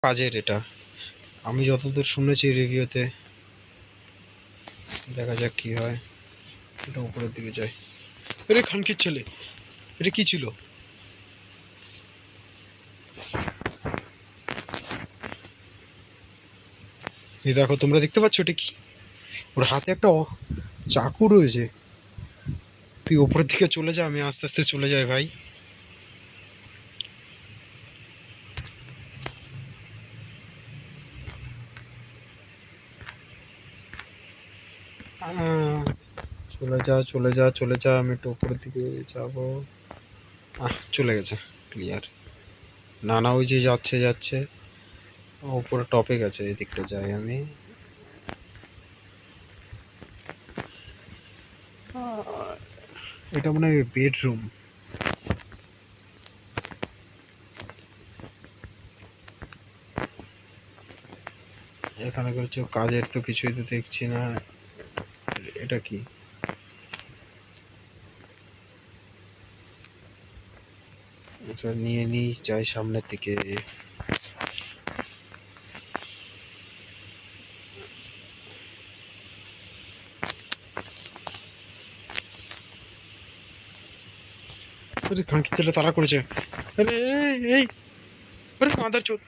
কাজের এটা, আমি যতদূর শুনেছি রিভিউতে। দেখা যাক কি হয়। এটা উপরের দিকে যায়। আরে খানকির ছেলে, এটা কি ছিল? এই দেখো, তোমরা দেখতে পাচ্ছ এটা কি? ওর হাতে একটা চাকু রয়েছে। তুই ওপরের দিকে চলে যা, আমি আস্তে আস্তে চলে যাই ভাই। চলে যা চলে যা চলে যা, আমি একটু উপরের দিকে যাব। চলে গেছে, ক্লিয়ার। না না, ওই যে যাচ্ছে যাচ্ছে, উপরে টপে গেছে। এই দিকটা যাই আমি। এটা মনে হয় বেডরুম। এখানে কিছু কাজের তো কিছুই তো দেখছি না। এটা কি? এটা নিয়ে নিই, যাই সামনের দিকে। আরে খানকি ছেলে তাড়া করেছে। আরে এই, আরে মাদার চোদ।